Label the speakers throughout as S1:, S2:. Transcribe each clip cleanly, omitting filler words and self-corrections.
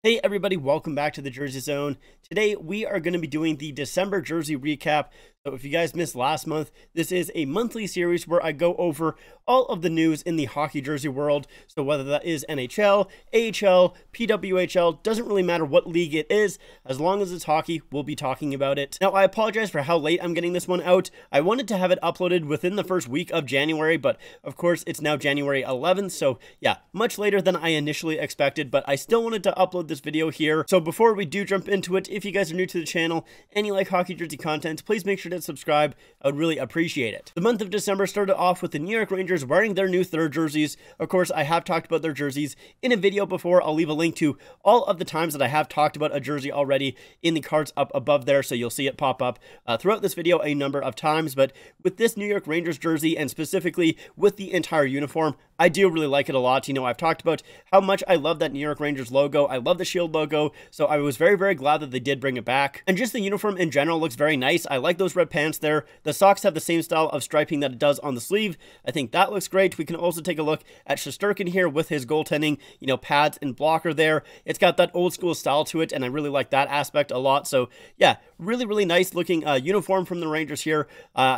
S1: Hey everybody, welcome back to the Jersey Zone. Today we are going to be doing the December jersey recap. So if you guys missed last month, this is a monthly series where I go over all of the news in the hockey jersey world. So whether that is NHL, AHL, PWHL, doesn't really matter what league it is. As long as it's hockey, we'll be talking about it. Now, I apologize for how late I'm getting this one out. I wanted to have it uploaded within the first week of January, but of course it's now January 11th. So yeah, much later than I initially expected, but I still wanted to upload this video here. So before we do jump into it, if you guys are new to the channel and you like hockey jersey content, please make sure to subscribe. I would really appreciate it. The month of December started off with the New York Rangers wearing their new third jerseys. Of course, I have talked about their jerseys in a video before. I'll leave a link to all of the times that I have talked about a jersey already in the cards up above there, so you'll see it pop up throughout this video a number of times. But with this New York Rangers jersey, and specifically with the entire uniform, I do really like it a lot. You know, I've talked about how much I love that New York Rangers logo. I love the shield logo, so I was very, very glad that they did bring it back. And just the uniform in general looks very nice. I like those red pants there. The socks have the same style of striping that it does on the sleeve. I think that looks great. We can also take a look at Shesterkin here with his goaltending, you know, pads and blocker there. It's got that old school style to it, and I really like that aspect a lot. So yeah, really, really nice looking uniform from the Rangers here.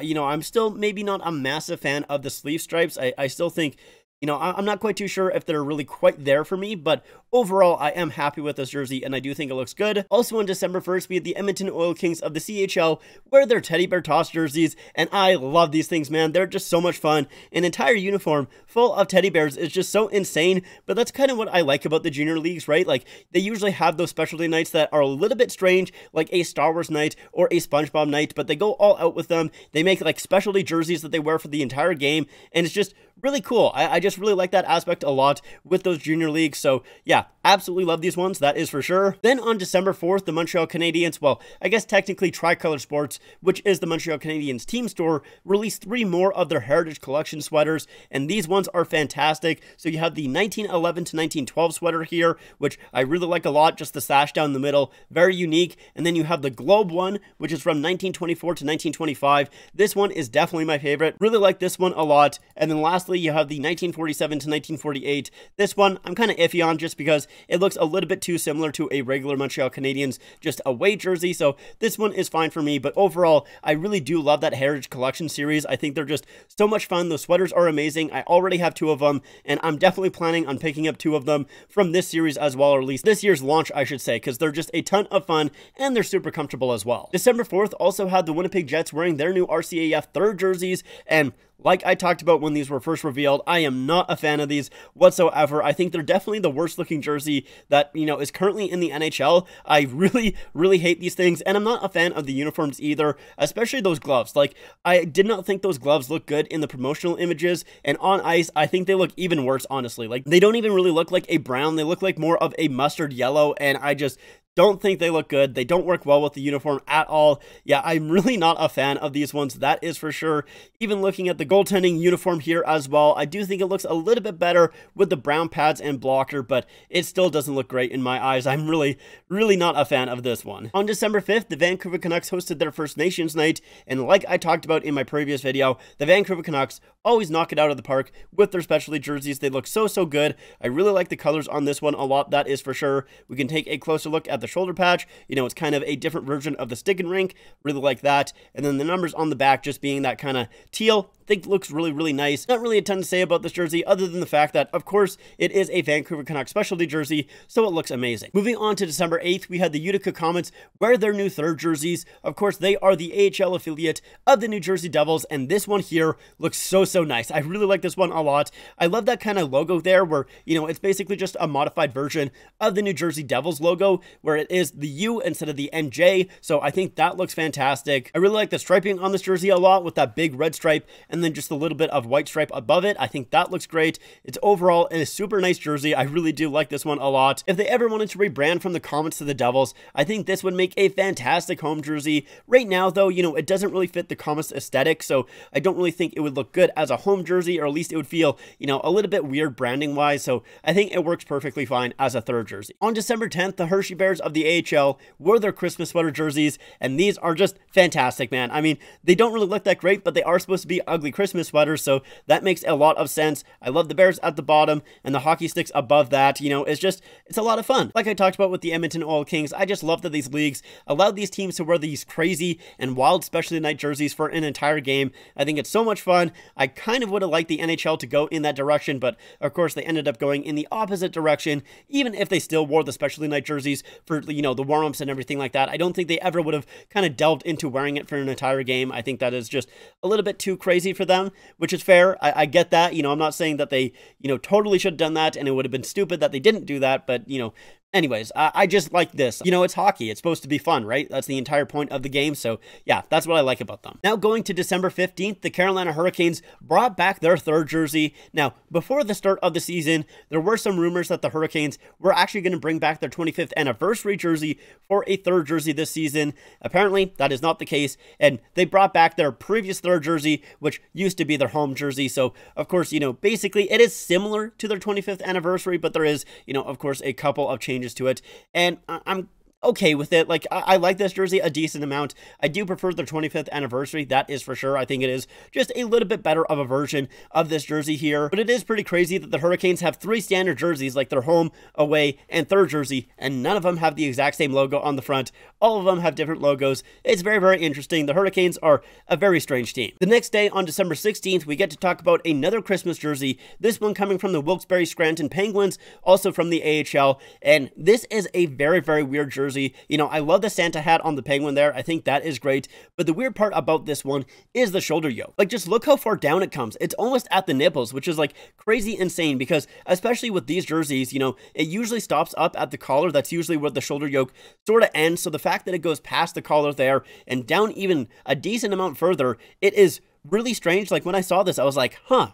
S1: You know, I'm still maybe not a massive fan of the sleeve stripes. I still think, you know, I'm not quite too sure if they're really quite there for me, but overall, I am happy with this jersey, and I do think it looks good. Also, on December 1st, we had the Edmonton Oil Kings of the CHL wear their teddy bear toss jerseys, and I love these things, man. They're just so much fun. An entire uniform full of teddy bears is just so insane, but that's kind of what I like about the junior leagues, right? Like, they usually have those specialty nights that are a little bit strange, like a Star Wars night or a SpongeBob night, but they go all out with them. They make, like, specialty jerseys that they wear for the entire game, and it's just really cool. I just really like that aspect a lot with those junior leagues. So yeah, absolutely love these ones, that is for sure. Then on December 4th, the Montreal Canadiens, well, I guess technically Tricolor Sports, which is the Montreal Canadiens team store, released 3 more of their Heritage Collection sweaters, and these ones are fantastic. So you have the 1911 to 1912 sweater here, which I really like a lot, just the sash down the middle, very unique. And then you have the Globe one, which is from 1924 to 1925. This one is definitely my favorite. Really like this one a lot. And then lastly, you have the 1947 to 1948. This one I'm kind of iffy on just because it looks a little bit too similar to a regular Montreal Canadiens just away jersey, so this one is fine for me. But overall, I really do love that Heritage Collection series. I think they're just so much fun. The sweaters are amazing. I already have 2 of them, and I'm definitely planning on picking up 2 of them from this series as well, or at least this year's launch, I should say, because they're just a ton of fun, and they're super comfortable as well. December 4th also had the Winnipeg Jets wearing their new RCAF third jerseys, and like I talked about when these were first revealed, I am not a fan of these whatsoever. I think they're definitely the worst looking jersey that, you know, is currently in the NHL. I really, really hate these things, and I'm not a fan of the uniforms either, especially those gloves. Like, I did not think those gloves looked good in the promotional images, and on ice, I think they look even worse, honestly. Like, they don't even really look like a brown. They look like more of a mustard yellow, and I just don't think they look good. They don't work well with the uniform at all. Yeah, I'm really not a fan of these ones, that is for sure. Even looking at the goaltending uniform here as well, I do think it looks a little bit better with the brown pads and blocker, but it still doesn't look great in my eyes. I'm really, really not a fan of this one. On December 5th, the Vancouver Canucks hosted their First Nations night, and like I talked about in my previous video, the Vancouver Canucks always knock it out of the park with their specialty jerseys. They look so, so good. I really like the colors on this one a lot, that is for sure. We can take a closer look at the shoulder patch. You know, it's kind of a different version of the stick and rink. Really like that. And then the numbers on the back just being that kind of teal, I think looks really, really nice. Not really a ton to say about this jersey other than the fact that, of course, it is a Vancouver Canucks specialty jersey, so it looks amazing. Moving on to December 8th, we had the Utica Comets wear their new third jerseys. Of course, they are the AHL affiliate of the New Jersey Devils, and this one here looks so, so nice. I really like this one a lot. I love that kind of logo there where, you know, it's basically just a modified version of the New Jersey Devils logo, where it is the U instead of the NJ, so I think that looks fantastic. I really like the striping on this jersey a lot with that big red stripe and then just a little bit of white stripe above it. I think that looks great. It's overall a super nice jersey. I really do like this one a lot. If they ever wanted to rebrand from the Comets to the Devils, I think this would make a fantastic home jersey. Right now, though, you know, it doesn't really fit the Comets aesthetic, so I don't really think it would look good as a home jersey, or at least it would feel, you know, a little bit weird branding wise, so I think it works perfectly fine as a third jersey. On December 10th, the Hershey Bears of the AHL wore their Christmas sweater jerseys, and these are just fantastic, man. I mean, they don't really look that great, but they are supposed to be ugly ugly Christmas sweaters, so that makes a lot of sense. I love the Bears at the bottom and the hockey sticks above that. You know, it's a lot of fun. Like I talked about with the Edmonton Oil Kings, I just love that these leagues allowed these teams to wear these crazy and wild specialty night jerseys for an entire game. I think it's so much fun. I kind of would have liked the NHL to go in that direction, but of course they ended up going in the opposite direction, even if they still wore the specialty night jerseys for, you know, the warm-ups and everything like that. I don't think they ever would have kind of delved into wearing it for an entire game. I think that is just a little bit too crazy for them, which is fair. I get that. You know, I'm not saying that they, you know, totally should have done that, and it would have been stupid that they didn't do that, but, you know, anyways, I just like this. You know, it's hockey. It's supposed to be fun, right? That's the entire point of the game. So yeah, that's what I like about them. Now going to December 15th, the Carolina Hurricanes brought back their third jersey. Now, before the start of the season, there were some rumors that the Hurricanes were actually going to bring back their 25th anniversary jersey for a third jersey this season. Apparently, that is not the case. And they brought back their previous third jersey, which used to be their home jersey. So of course, you know, basically it is similar to their 25th anniversary, but there is, you know, of course, a couple of changes to it, and I'm okay with it. Like, I like this jersey a decent amount. I do prefer their 25th anniversary, that is for sure. I think it is just a little bit better of a version of this jersey here, but it is pretty crazy that the Hurricanes have three standard jerseys, like their home, away, and third jersey, and none of them have the exact same logo on the front. All of them have different logos. It's very, very interesting. The Hurricanes are a very strange team. The next day, on December 16th, we get to talk about another Christmas jersey, this one coming from the Wilkes-Barre Scranton Penguins, also from the AHL, and this is a very, very weird jersey. You know, I love the Santa hat on the Penguin there. I think that is great. But the weird part about this one is the shoulder yoke. Like, just look how far down it comes. It's almost at the nipples, which is like crazy insane, because especially with these jerseys, you know, it usually stops up at the collar. That's usually where the shoulder yoke sort of ends. So the fact that it goes past the collar there and down even a decent amount further, it is really strange. Like, when I saw this, I was like, huh,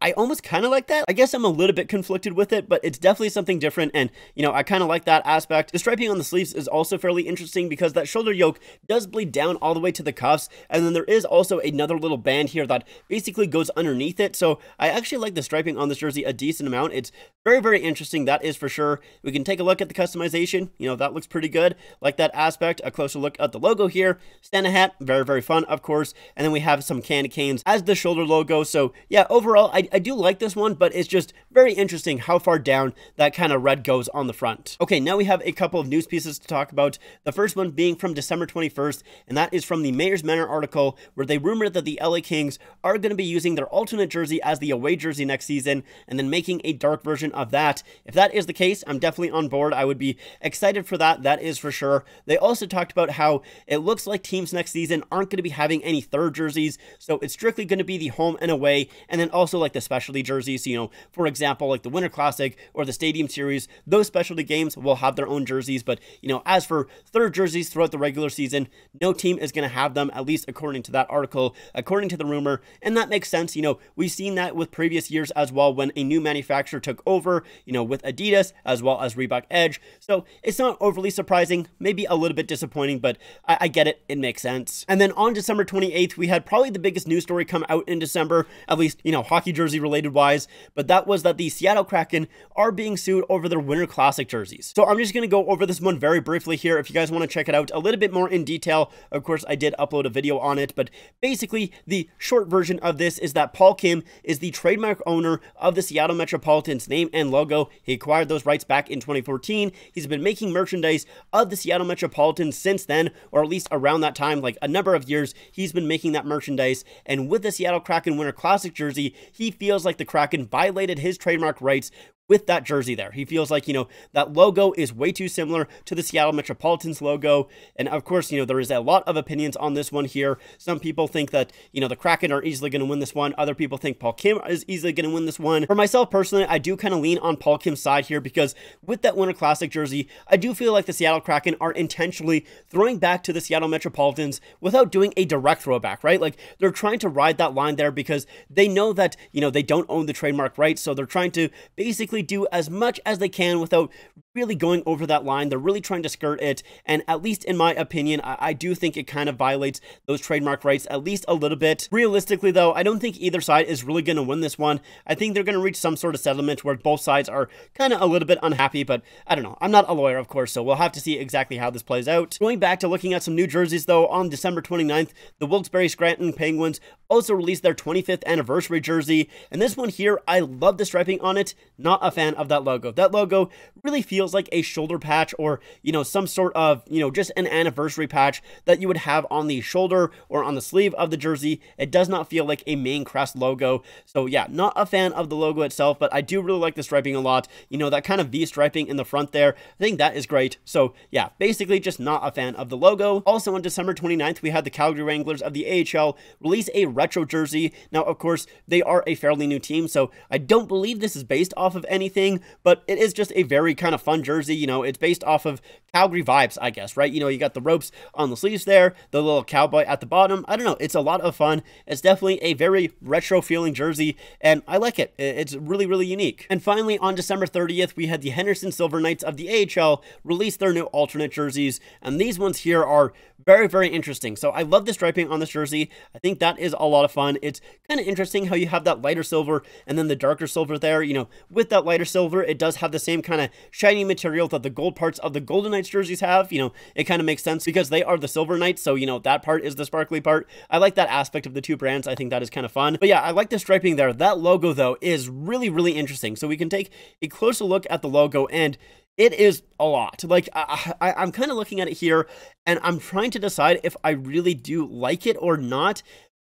S1: I almost kind of like that. I guess I'm a little bit conflicted with it, but it's definitely something different, and, you know, I kind of like that aspect. The striping on the sleeves is also fairly interesting because that shoulder yoke does bleed down all the way to the cuffs, and then there is also another little band here that basically goes underneath it, so I actually like the striping on this jersey a decent amount. It's very, very interesting, that is for sure. We can take a look at the customization. You know, that looks pretty good. Like that aspect. A closer look at the logo here. Santa hat, very, very fun, of course, and then we have some candy canes as the shoulder logo. So yeah, overall, I do like this one, but it's just very interesting how far down that kind of red goes on the front. Okay, now we have a couple of news pieces to talk about. The first one being from December 21st, and that is from the Mayor's Manor article, where they rumored that the LA Kings are going to be using their alternate jersey as the away jersey next season, and then making a dark version of that. If that is the case, I'm definitely on board. I would be excited for that, that is for sure. They also talked about how it looks like teams next season aren't going to be having any third jerseys, so it's strictly going to be the home and away, and then also like the specialty jerseys. You know, for example, like the Winter Classic or the Stadium Series, those specialty games will have their own jerseys. But, you know, as for third jerseys throughout the regular season, no team is going to have them, at least according to that article, according to the rumor. And that makes sense. You know, we've seen that with previous years as well, when a new manufacturer took over, you know, with Adidas as well as Reebok Edge. So it's not overly surprising, maybe a little bit disappointing, but I get it. It makes sense. And then on December 28th, we had probably the biggest news story come out in December, at least, you know, hockey jersey related wise, but that was that the Seattle Kraken are being sued over their Winter Classic jerseys. So I'm just going to go over this one very briefly here. If you guys want to check it out a little bit more in detail, of course, I did upload a video on it, but basically the short version of this is that Paul Kim is the trademark owner of the Seattle Metropolitans name and logo. He acquired those rights back in 2014. He's been making merchandise of the Seattle Metropolitans since then, or at least around that time, like a number of years, he's been making that merchandise. And with the Seattle Kraken Winter Classic jersey, he feels like the Kraken violated his trademark rights with that jersey there. He feels like, you know, that logo is way too similar to the Seattle Metropolitans logo. And of course, you know, there is a lot of opinions on this one here. Some people think that, you know, the Kraken are easily going to win this one. Other people think Paul Kim is easily going to win this one. For myself personally, I do kind of lean on Paul Kim's side here, because with that Winter Classic jersey, I do feel like the Seattle Kraken are intentionally throwing back to the Seattle Metropolitans without doing a direct throwback, right? Like, they're trying to ride that line there because they know that, you know, they don't own the trademark rights. So they're trying to basically do as much as they can without really going over that line. They're really trying to skirt it, and at least in my opinion, I do think it kind of violates those trademark rights at least a little bit. Realistically though, I don't think either side is really going to win this one. I think they're going to reach some sort of settlement where both sides are kind of a little bit unhappy, but I don't know. I'm not a lawyer, of course, so we'll have to see exactly how this plays out. Going back to looking at some new jerseys though, on December 29th, the Wilkes-Barre Scranton Penguins also released their 25th anniversary jersey, and this one here, I love the striping on it. Not a fan of that logo. That logo really feels like a shoulder patch, or, you know, some sort of, you know, just an anniversary patch that you would have on the shoulder or on the sleeve of the jersey. It does not feel like a main crest logo. So yeah, not a fan of the logo itself, but I do really like the striping a lot. You know, that kind of V striping in the front there, I think that is great. So yeah, basically just not a fan of the logo. Also on December 29th, we had the Calgary Wranglers of the AHL release a retro jersey. Now, of course, they are a fairly new team, so I don't believe this is based off of anything, but it is just a very kind of fun jersey. You know, it's based off of Calgary vibes, I guess, right? You know, you got the ropes on the sleeves there, the little cowboy at the bottom. I don't know, it's a lot of fun. It's definitely a very retro feeling jersey, and I like it. It's really, really unique. And finally, on December 30th, we had the Henderson Silver Knights of the AHL release their new alternate jerseys, and these ones here are very, very interesting. So I love the striping on this jersey. I think that is a lot of fun. It's kind of interesting how you have that lighter silver and then the darker silver there. You know, with that lighter silver, it does have the same kind of shiny material that the gold parts of the Golden Knights jerseys have. You know, it kind of makes sense because they are the Silver Knights, so, you know, that part is the sparkly part. I like that aspect of the two brands. I think that is kind of fun. But yeah, I like the striping there. That logo, though, is really, really interesting. So we can take a closer look at the logo, and it is a lot. Like, I'm kind of looking at it here, and I'm trying to decide if I really do like it or not.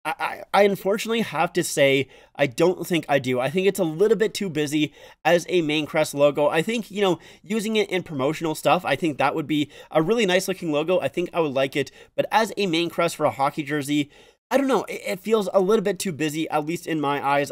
S1: I unfortunately have to say, I don't think I do. I think it's a little bit too busy as a main crest logo. I think, you know, using it in promotional stuff, I think that would be a really nice looking logo. I think I would like it, but as a main crest for a hockey jersey, I don't know. It feels a little bit too busy, at least in my eyes.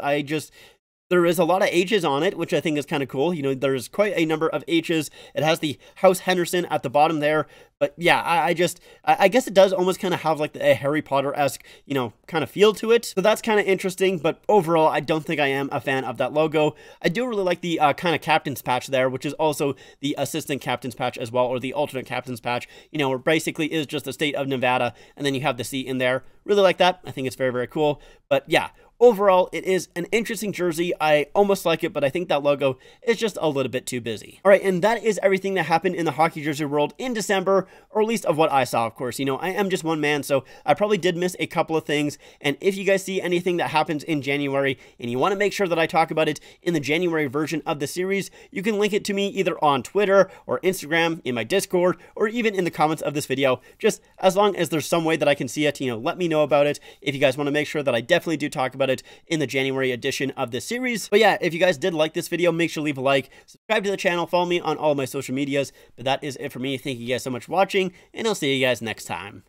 S1: There is a lot of H's on it, which I think is kind of cool. You know, there's quite a number of H's. It has the House Henderson at the bottom there. But yeah, I guess it does almost kind of have like a Harry Potter-esque, you know, kind of feel to it. So that's kind of interesting. But overall, I don't think I am a fan of that logo. I do really like the kind of captain's patch there, which is also the assistant captain's patch as well, or the alternate captain's patch, you know, where basically is just the state of Nevada. And then you have the C in there. Really like that. I think it's very, very cool. But yeah, overall, it is an interesting jersey. I almost like it, but I think that logo is just a little bit too busy. All right, and that is everything that happened in the hockey jersey world in December, or at least of what I saw, of course. You know, I am just one man, so I probably did miss a couple of things, and if you guys see anything that happens in January, and you want to make sure that I talk about it in the January version of the series, you can link it to me either on Twitter or Instagram, in my Discord, or even in the comments of this video. Just as long as there's some way that I can see it, you know, let me know about it if you guys want to make sure that I definitely do talk about it in the January edition of this series. But yeah, if you guys did like this video, make sure to leave a like, subscribe to the channel, follow me on all of my social medias. But that is it for me. Thank you guys so much for watching, and I'll see you guys next time.